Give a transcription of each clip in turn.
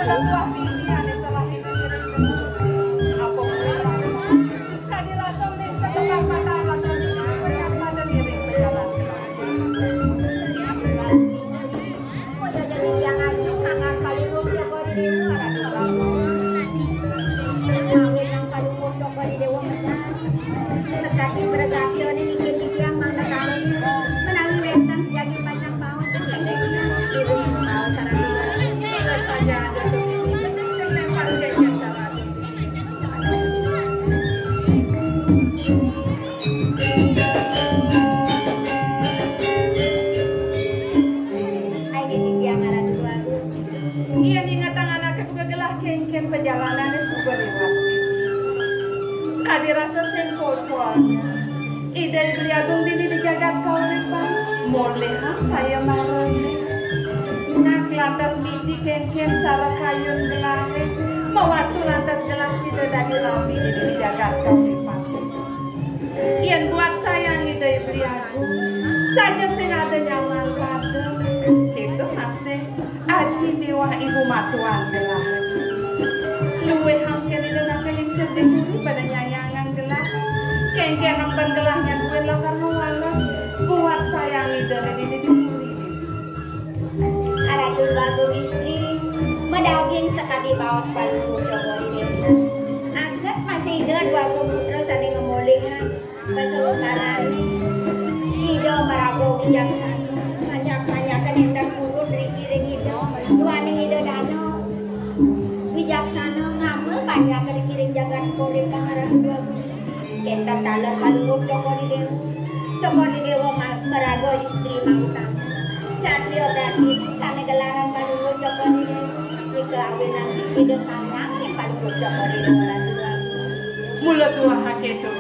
Mula tuah bibi ane salahin ane apa mulai kadirasa udah bisa tukar pandangan dan banyak pada diri berjalan oh ya jadi yang aja makan paling rumah kok di dewa ada kawin yang paling pojok kok di dewa ngedas sekali bergatio nih bikin bibiang mang kawin menangi wetan jagi panjang bawah tuh kayak dia ibu mau saran dua saja ada bibi penting saya lempar jajan jalan iya ingatan anak juga gelah kengken perjalanannya sudah lewat kadirasa sen kocornya ide beli agung dini dijagat kau lepas molehang saya marah nak lantas misi kengken cara kayun gelahe mawastu lantas gelah sida dari rambi dini dijagat kau lepas ian buat sayang ide beli agung saja sing ada nyaman pada itu masih aji dewa ibu matuan gelah luwe hamken itu nakeling sedemuri pada nyayangan gelah kengken nonton gelahnya duwe lah karena walas buat sayang ide ini dipuri ada dua istri medaging sekali bawas palu coba ini agak masih ada dua putra saling ngemolingan keseluruhan ide meragu bijaksana banyak-banyakan yang terkurun dari kiring ide dua ning ide dano bijaksana ngamel banyak dari kiring jagat korip pangaran dua kita talar palu cokori dewa meragu istri mangutang Satyo berarti sana gelaran palu cokori dewa dikawinan ide sayang nih palu cokori dewa dua mulut tua haketo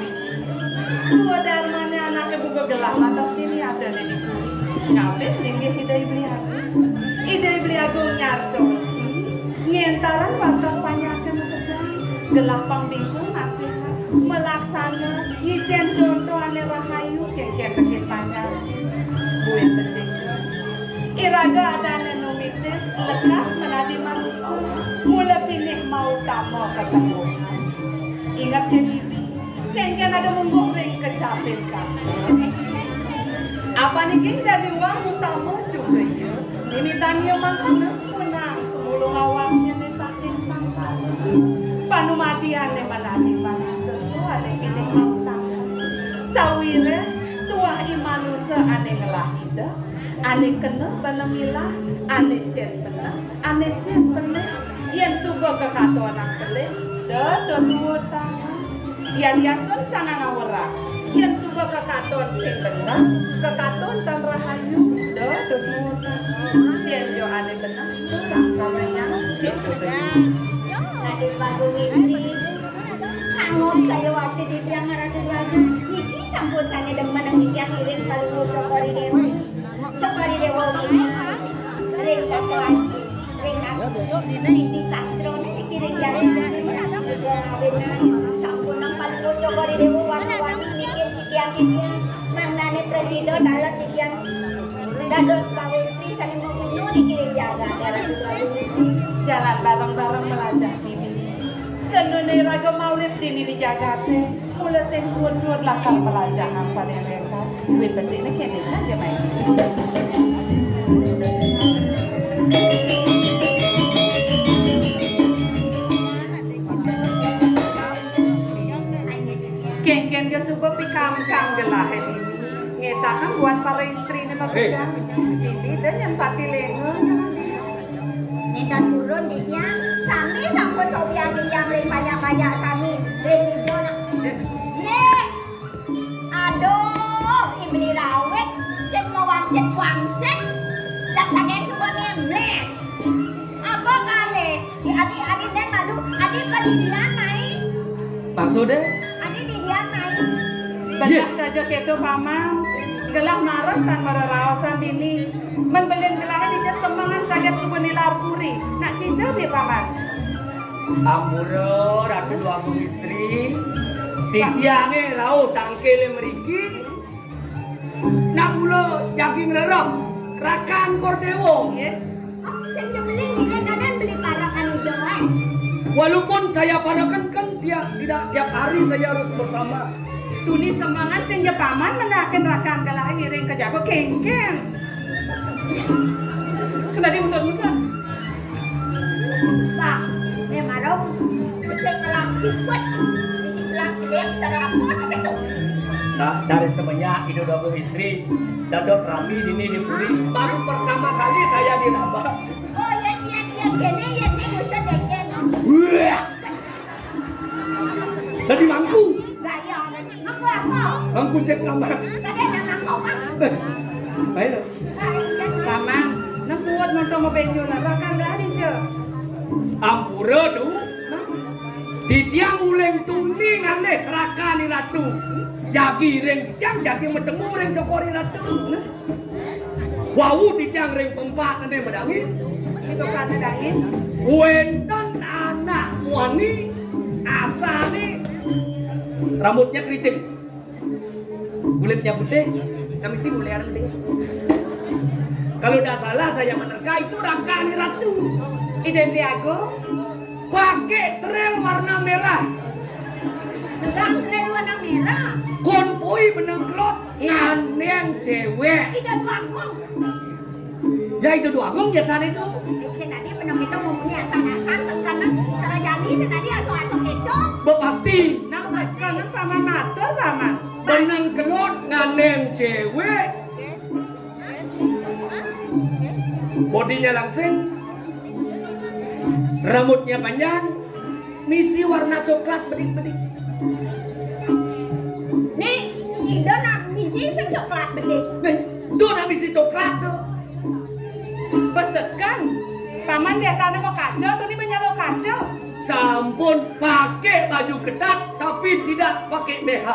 suadarmane anaknya buka gelah lantas ini ada di dipuri ngapain tinggi ide beli agung nyarto ngentaran waktu panyakan kerja gelah pang bisu masih melaksana ngijen contoh ane rahayu kengken panjang buin besing iraga ada nenomitis lekat menadi manusia mula pilih mau tamo kesembuhan ingat ya bibi kengken ada menggoreng kecapin sastra apa nih king dari uang utama juga ya limitan yang makanya punang tumulung awamnya nih saking sangsara panumatian nih menadi manusia tuh ada pilih mau tamo sawire tuah imanusia ane ngelah ida ane kena benemilah ane cen bener ane cen bener yang suka ke kato anak kelih dah dua tangan yang yaston sangat ngawara yang suka ke katon cen bener ke katon tan rahayu dah dua tangan cen jo ane bener laksananya gitu Nadine bagung istri ngomong saya waktu di tiang harap lagi niki sampun sana demen yang di tiang iring palu cokori dewa ini ring kata aji ring niti sastro ini kiring jari juga ngawinan sampun yang palu cokori dewa warna-warni nikin si tiang manane presiden dalat di tiang dados pawitri sana mau penuh dikiring jaga darah dua istri jalan bareng-bareng belajar bibi senune raga maulid dini di Jakarta mula sing suwun-suwun lakal pelajaran pada mereka duit besi ini kene aja main kengken ke subuh pikam-kam gelahen ini ngetakan buat para istri ini bekerja bibi dan nyempati lengo nyaman ini dan turun di tiang sami sampun sobian di tiang ring banyak-banyak sami ring di tiang ye aduh ibli rawet cek mau wangsit tak saken subuh nemles apa kali di adik-adik dan malu adik kan di dia naik maksudnya adik di dia naik banyak saja kedo paman gelah narasan mararaosan dini membelin gelahnya di semangan sakit subuh nilar puri nak kijau bi paman ampura ratu dua istri tikiange lau tangkele meriki nak mulo jaging rerok rakan kordewo ye oh saya beli ini kadang beli parakan Walaupun saya parakan kan tidak tiap hari saya harus bersama. Tuni semangat sing ya paman menaken rakan kala ngiring ke jago kengkeng. Sudah dimusut-musut. Pak, memang bisa ngelang sikut, bisa ngelang jelek, cara apa tapi tuh. Nah, dari semenjak itu dua istri, dados rami dini dipuri. Baru pertama kali saya diraba. Oh iya, gini bisa deken. Wah. Tadi mangku. Gaya, aku apa? Mangku cek kamar. Tadi ada nangkau kan? Baik. Paman, nak suwat montong mau penyo lah rakan dari je. Ampura tu. Di tiang uleng tuni ngane rakani ratu. Jagi reng tiang jagi metemu reng cokori ratu. Wau di tiang reng pempat ngane medangin. Itu kan dangin. Wenten anak wani asane rambutnya keriting, kulitnya putih, kami sih mulai penting. Kalau tidak salah saya menerka itu Rakani Ratu. Iden Diago Pakai trail warna merah, Dengan tren warna merah. konvoy benang klot, nganeng cewek. Tidak wakung. Ya itu doang biasanya itu. Senadi menang itu mempunyai asan-asan sekanan cara jadi senadi atau itu. Pasti nak sekarang paman matur paman. benang klot, nganeng cewek. Bodinya langsing, rambutnya panjang, misi warna coklat bedik-bedik. Nih, itu nak misi sing coklat bedik. Tuh nak misi coklat tuh. Besekan. Paman biasanya mau kacau, tuh ini menyalo kacau. Sampun pakai baju ketat tapi tidak pakai BH.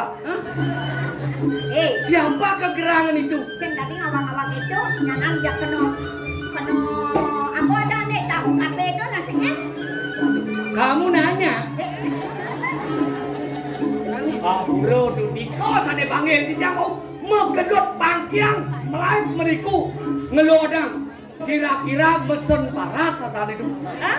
Siapa kegerangan itu? Senadi ngawang-ngawang itu nyanan jak kena apa ada nih tahu kafe itu nasinya. Kamu nanya? Bro tuh di kos ada panggil di tiang megedot pangkiang melayu meriku ngelodang. Kira-kira besen paras asal itu. Hah?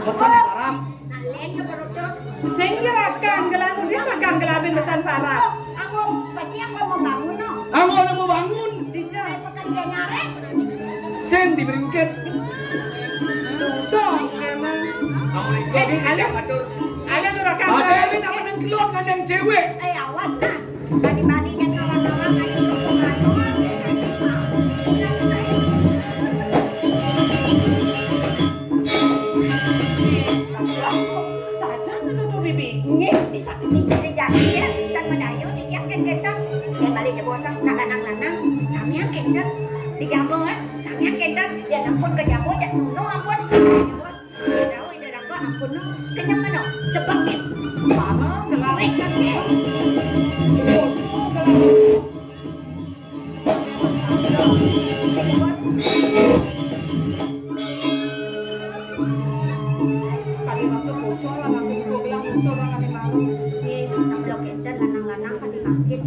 Besen paras. Nalen ya baru tuh. Sing rakan gelamu dia rakan gelabin besan paras. Aku pasti aku mau bangun no. Kamu udah mau bangun? Dijak. Pekan dia nyarek. Sen diberingket. Dong, emang. Kamu ikut di ada. atur. Ada tuh rakan. Ada ini nama yang keluar ngandang cewek. Awas kan. Bani-bani dan ngawang-ngawang ayo. Saja tuh bibi. Nggih, bisa jadi ya. Dan medayo ditiapkan kendang. Dan balik ke bosan nanang-nanang. Samian kendang. Di jabo kan. Samian kendang. Ya ampun ke jabo jatuh no ampun. Tahu ini rangka ampun no. Kenyang mana? Sebangin. Parah gelabin kan dia. Kali masuk bocor lah nanti gue bilang motor orang kali malu. Nih, nang lo kendang lanang-lanang kan dimakin.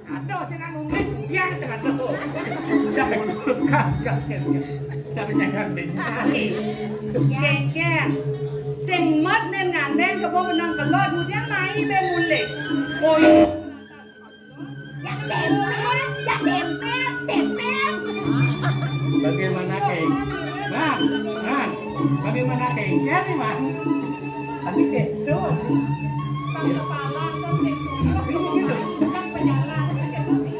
Ada sih nang ngomong biar sih ada tuh. Jangan gas. Jangan ganti. Kengkeng. Sing mat nen ngandeng kebo benang kelot kemudian mai be mulek. Oi. Yang tempel. Bagaimana keng? Bagaimana keng? Nih man. Tadi kecoh. Kepala sing kan penyalaan sakit hati.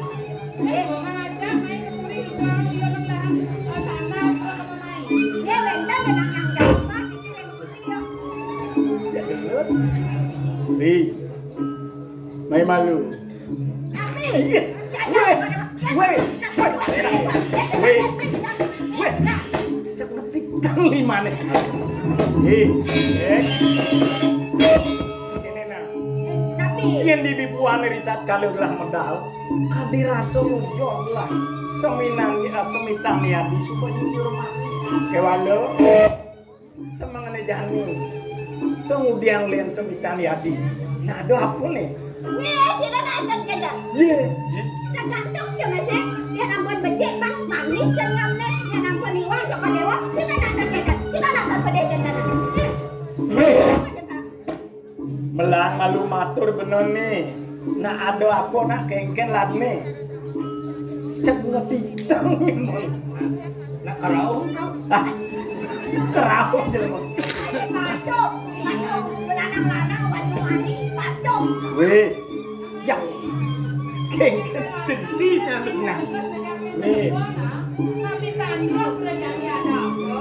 Aja mai kuri iklan dia nang lahan sana terus ke mai. Dia benda benang yang gampang dikirim kuliah. Ri, may malu. Tapi, Ceketik kang lima nih. Ini na. tapi Yen dibibuane ricat kali ulah medal, kadirasa mujog lah. Seminang semitani adi supaya nyur manis. Kewalo semangane jani. Kemudian lian semitani adi. Nah do apa nih? Nih, sila natan kada. Ye. Tergantung je masih. Yang ampun becek bang manis senyum nih. Yang ampun iwan joko dewa. Sila natan kada. Sila natan pada jana. Melang malu matur bener nih. Nak ada apa nak kengken lat nih. Cek ngetitang nih mon. Nak kerau. Kerau jelema. Patung, patung, belanang-lanang, wani-wani, patung. Weh, Ya. Kengken sedih jangan nah. nih. Tapi tandro berjadi ada apa?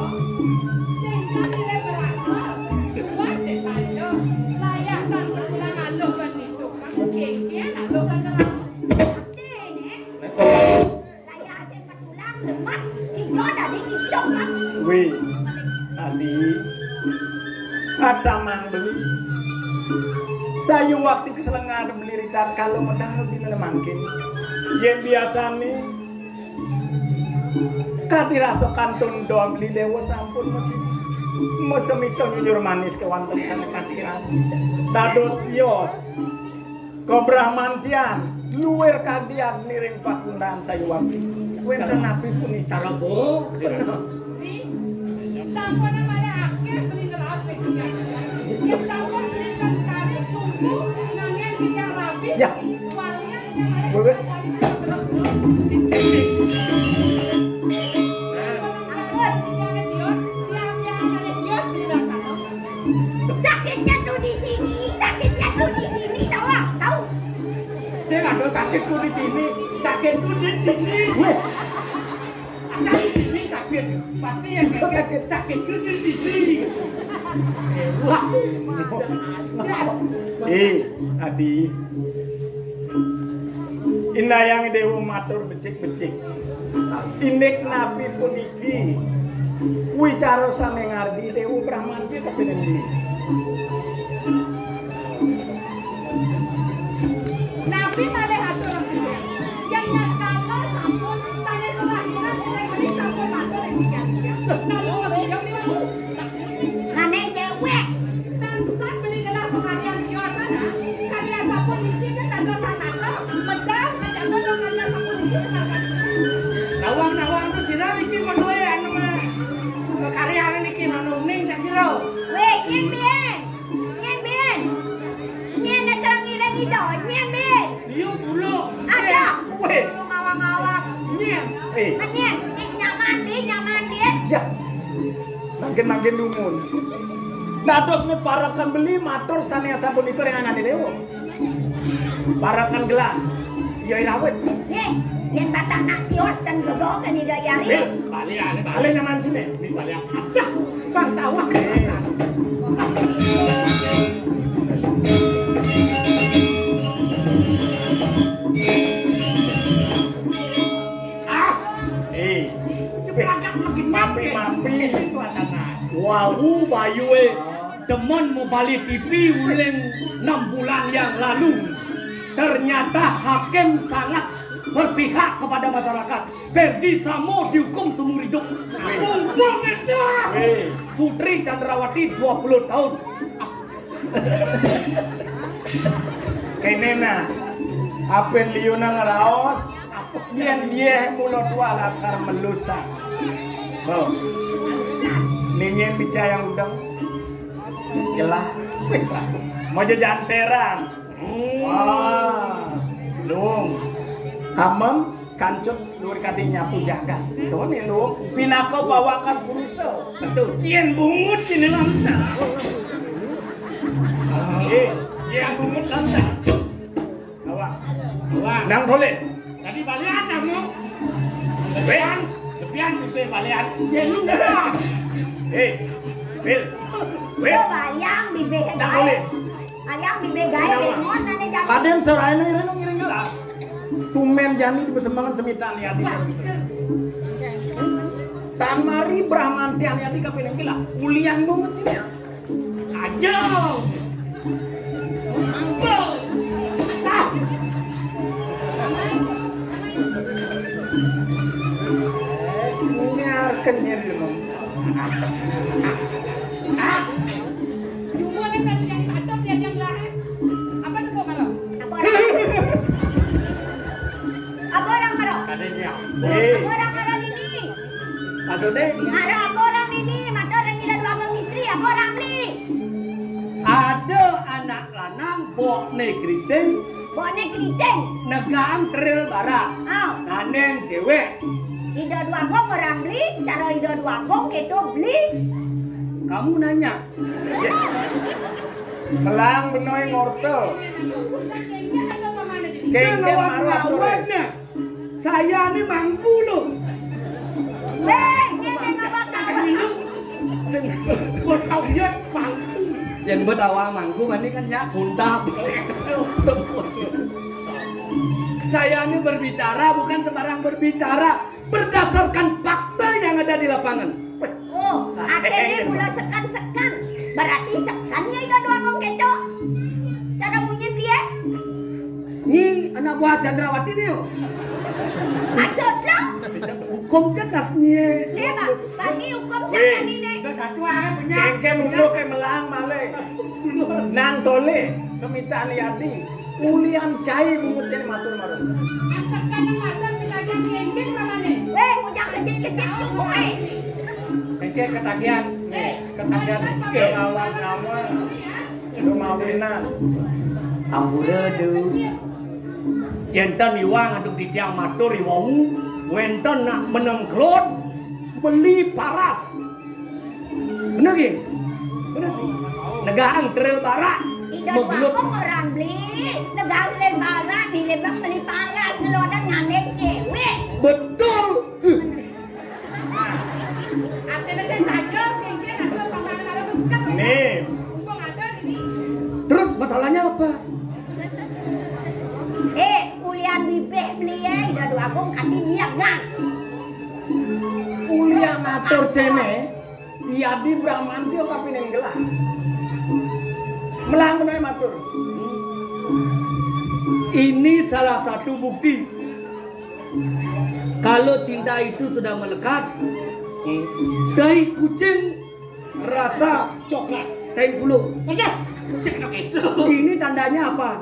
Sengsa nilai berasal. Wate saja. Layak tan berulang alo kan itu. Kamu kekian alo kan kerang. Saya asyik patulang lemat. Ijo dari hidung kan. Weh, tadi aksamang beli. Saya waktu keselengar beli ricat kalau medal di mana mungkin. Yang biasa nih kadirasa kantun doang beli dewa sampun masih itu nyunyur manis ke wonten sana kakiran. Dados tios kebrahmantian luwer kadian niring pakundaan saya waktu. Wenten napi pun itu. Cara bo. Li, sampun namanya akeh beli keras nih senjata. Yang sampun beli kan kari tunggu nangin kita rapi. Ya. Walinya yang lain. Bebe. Sakitnya tuh di sini, sakitnya tuh di sini, tahu ah? Tahu? Saya nggak ada sakitku di sini, sakitku di sini. Asal di sini sakit, pasti yang sakitku di sini. Wah, Adi. Inayang dewa matur becik-becik. Indek nabi pun iki. Wicara sane ngardi dewa Brahmanti kepenen di. Nabi malah atur yang nyakala sampun sane selahiran mulai beli sampun matur yang digantian. Lalu dia bilang, Aneh cewek. Tangsan beli gelar penghargaan di luar sana. Karya sampun iki ke kantor sanata, medal kantor dong karya sampun iki ke kantor. nawang tuh sih lah bikin menue anu mah. Karya ini anu ning tak siro. Weh, nyen bien. Nyen bien. Nyen ada terang ireng ido, nyen bien. Liu bulu. Ada. Weh. Ngawang-ngawang. Nyen. Nyen, nyaman dia. Ya. Makin dumun. Dados nih parakan beli matur sane sampun iku rengangane dewa. Parakan gelah. Ya irawet. Nih, yang batak nak tios dan gogo kan ida yari. Bil, Balik ale nyaman sini. balik. Ada. Bang tawah. Ceprakat makin Mapi. suasana. Wau bayue demen mau balik TV uleng 6 bulan yang lalu. Ternyata hakim sangat berpihak kepada masyarakat. Ferdi Sambo dihukum seumur hidup. Buang aja. Putri Chandrawati 20 tahun. Kene nah. Apen liuna ngaraos. Yen ye mulut wala kar melusa. Oh. Ninyen bicayang udang. Jelah. Mau janteran. Wah. Lung. Kamem kancut luar kadinya pujakan. Done lung. Pinako bawakan purusa. Betul. Yen bungut sini lamsa. Yen bungut lamsa. Awak. Wah, Nang boleh. tadi balian kamu. Lebihan pipe balian. Yen lu dah. Bil. Yo bayang bibe Nang boleh. Bayang bibe gawe lemon ane jam. Kadem sorane ngiring gelas. Tumen jani di persembangan semitan ya di Tan mari Brahmanti ya di kapenen gila. Ulian bunget sini ya. Aja. Angkau. kenyir dulu. Cuma nih dari yang patok dia yang lain. Apa tuh kalau? Apa orang karo? Kadenya. Apa orang karo ini? Maksudnya Ada apa orang ini? Mata orang gila dua abang istri. Apa orang beli? ada anak lanang bok negriting Bone keriting. negang tril bara. Aw. Naneng cewek. Ida dua gong orang beli. Cara ida dua gong itu beli. Kamu nanya. Melang benoi ngortel. Kengken maru apure. Kawan-kawannya. Saya ini mangku loh. Weh, ini ngapa kawan? Sing buat awalnya mangku. Yang buat awal mangku ini kan ya kuntap. Saya ini berbicara bukan sembarang berbicara, berdasarkan fakta yang ada di lapangan. Oh, akhirnya mula sekan-sekan. Berarti sekannya ida dua gong gitu. Cara bunyi dia? Ini anak buah Chandrawati nih. Maksud lo? Hukum cerdasnya. Dia pak, bagi hukum jangan ini. Itu satu orang punya. Kengken ulo ke melang male. Nang tole semita niati. Ulian cai mengucen matur maru. Sekarang ada pedagang geng-geng mana nih? Weh, ujang kecil-kecil cukup Keke ketagihan. Ketagihan. Lawan nama rumawinan. Ampura tu. Yenten iwang untuk ditiang matur iwau. Wenten nak menengklot. Beli paras. Bener gini? Bener sih. Negaan trail barak. Ida dua gong orang beli. Negang len barang, dilebak beli paras. Nelodan nganek cewek. Betul. Artinya saya saja geng-geng ada kemana-mana bersekat. Nih, Mumpung ada ini. Terus masalahnya apa? Ulian bibih beli ya. Ida dua gong kati niagan. ulian atur cene. Iadi Bramantio kapinen gelah. Melang benoi matur. Ini salah satu bukti. Kalau cinta itu sudah melekat, dari kucing rasa coklat, teh bulu. Ini tandanya apa?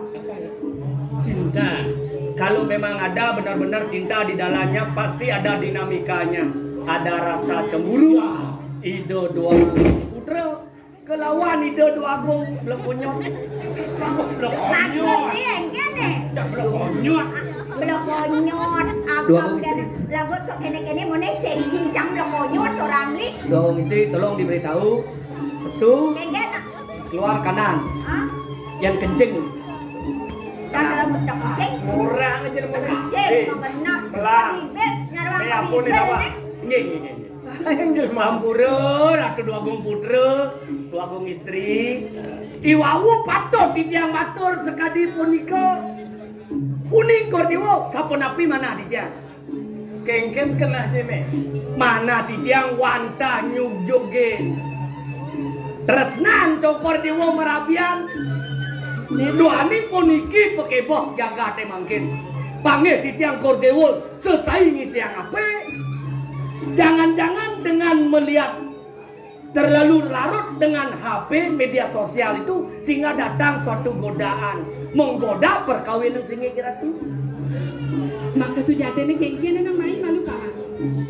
Cinta. Kalau memang ada benar-benar cinta di dalamnya, pasti ada dinamikanya. Ada rasa cemburu. Ido dua putra kelawan ido dua agung belakonyot. Maksud dia gini. Belakonyot. Belakonyot. Abang dan lagut kok kene-kene mau seksi jam belakonyot orang beli. Dong istri tolong diberitahu. Pesu Kengken. keluar kanan. Hah? Yang kencing. Dan dalam bentuk kucing. Murah aja Kucing, mau. benar. Melang. Bibir, nyaruang Ini ampun ini apa? Ini. Yang mampura, ratu dua agung putra, dua agung istri. Iwawu patut di tiang matur sekadi punika. Uning kordiwo, sapon api mana di tiang? Kengken kena jene. Mana di tiang wanta nyug jogen. Tresnan cokor dewo merabian. Doani puniki pekeboh jaga temangkin. Pange di tiang kordewo sesaingi siang ape. Jangan-jangan dengan melihat terlalu larut dengan HP media sosial itu sehingga datang suatu godaan menggoda perkawinan singi kira tu. Maka sujatene kengken na mai malu ka.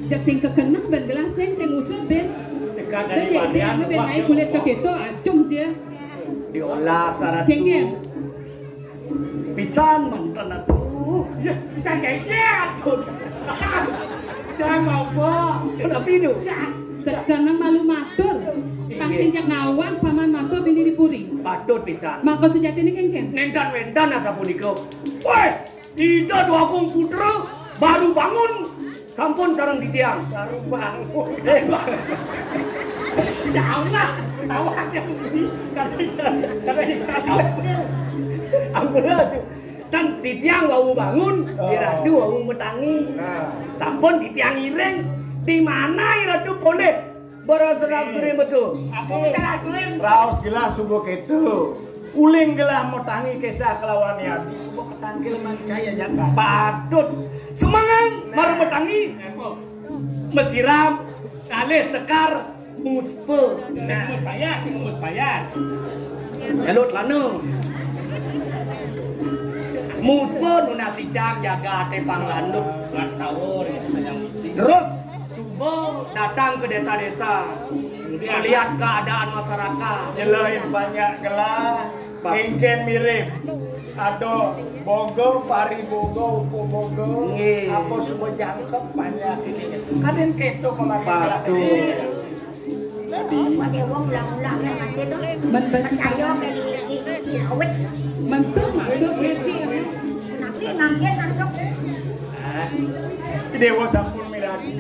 Jak sing kekenah ben gelas sing usut ben. Sekarang Da je de na ben mai kulit ka keto acung je. diolah syarat Kengken. pisan mantan atuh. Ya, bisa kayak jangan mau apa. Tapi itu. Sekarang malu matur. Pangsin jak ngawan paman matur ini dipuri. Patut pisan. Maka sujatene kengken. Nendan asa punika. Woi, ida dua agung putra baru bangun sampun sareng di tiang. Baru bangun. Jauh lah, awaknya ini karena ampun tuh. Dan di tiang wau bangun, di radu wau metangi. Nah, Sampun di tiang ireng, di mana iradu boleh berasal kering betul. Apa bisa asli? raos gelas subuh ketu. Uling gelah mau tangi kesah kelawan Yadi subuh ketangkil mancaya jangan. Patut semangat baru metangi. Mesiram kalih sekar muspe. Sing ngemus payas. Elut lanu. Muspe nu nasicak jaga ate panglanduk Mas Tawur sayang isi. Terus Subo datang ke desa-desa melihat keadaan masyarakat. Nyelain banyak gelah, kengken mirip. Ado bogo, pari bogo, upo bogo, apa semua jangkep banyak ini. Kaden keto pemakai Apa dia wong ulang-ulang kan masih dong. Man basi Percaya ke di awet. mantu hati. Tapi mangkin nantok. Dewa sampun miradi,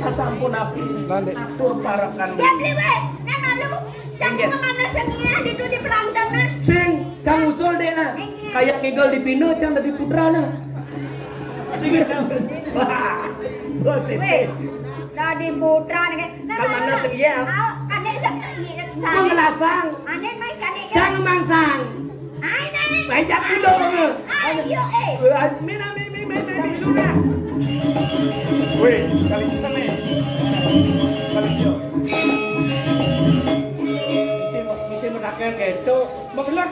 asampun api, atur parakan. Diam di we, nana lu. Jangan kemana sengia di tu di perantanan. Sing cang usul deh na. Kayak ngigel di pino cang di putra na. Wah, dosis. Weh, dah di putra ni. Kemana sengia? Kanek sa. Mengelasang. Ane mai kanek. Cang mangsang. Ai nai. Banyak dulu. Ayo Mina dulu na. Weh, kali sana kali jauh. Bisa merakyat gitu. Magelut.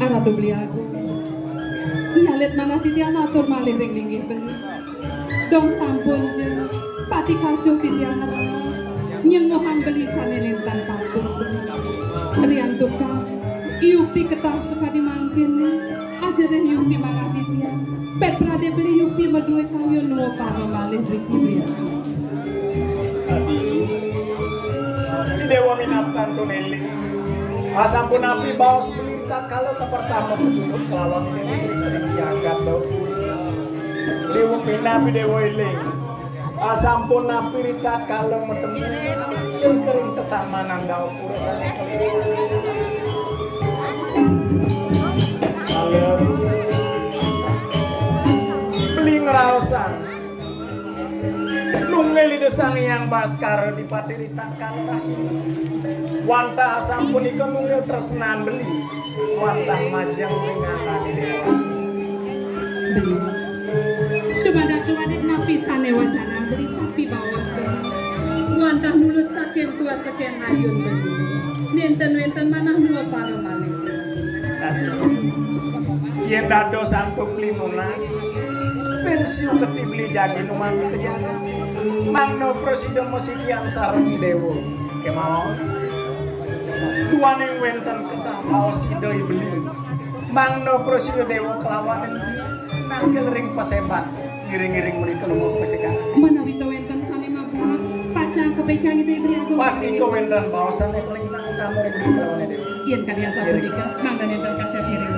Arado beli aku. Nyalit mana titiang atur malih ring linggih beli. Dong sampun je, pati kacau titiang ngeras. Nyengohan beli sanelintan patung. Rian tukang, yukti ketah sekali mangkin ni. Aja deh yukti mana titiang. Bet berade beli yukti berdua kayu nuo paro malih riki beli. Dewa minapkan tuneli. Asampun api bawas peliritan kalau ke pertama kecurut kelawan ini kering diangkat do. Dewa minapi dewa iling. Asampun api ritat kalau metemu kering tetamanan dau purasane keliritan. Aler beli ngeraosan. Nunggali desang yang baskar di patiritan kalah ini. Wantah sampun ikan nunggal tresnan beli. Wantah majang dengan di dewa. Beli. Kebadak napisane wacana beli sapi bawas beli. Wantah mulus saking tua saking ayun beli. Nenten manah dua para malih. Yen dado santuk limunas. Pensiun ketibli jadi numani kejaga. Mangno presiden musikian sarangi dewa. Kemauan. Tuan yang wenten ketah bawas idoi beli. Mangno presiden dewa kelawanan. Nangkel ring pasebat. Ngiring-ngiring mereka lumah pesekan. Menawi wenten sane mabuk, pacang kebaikan itu beli aku. Pasti kau wenten bawasannya kelintang utama ring di kelawanan dewa. Yen kalian sabar dika, mang dan enten kasih piring.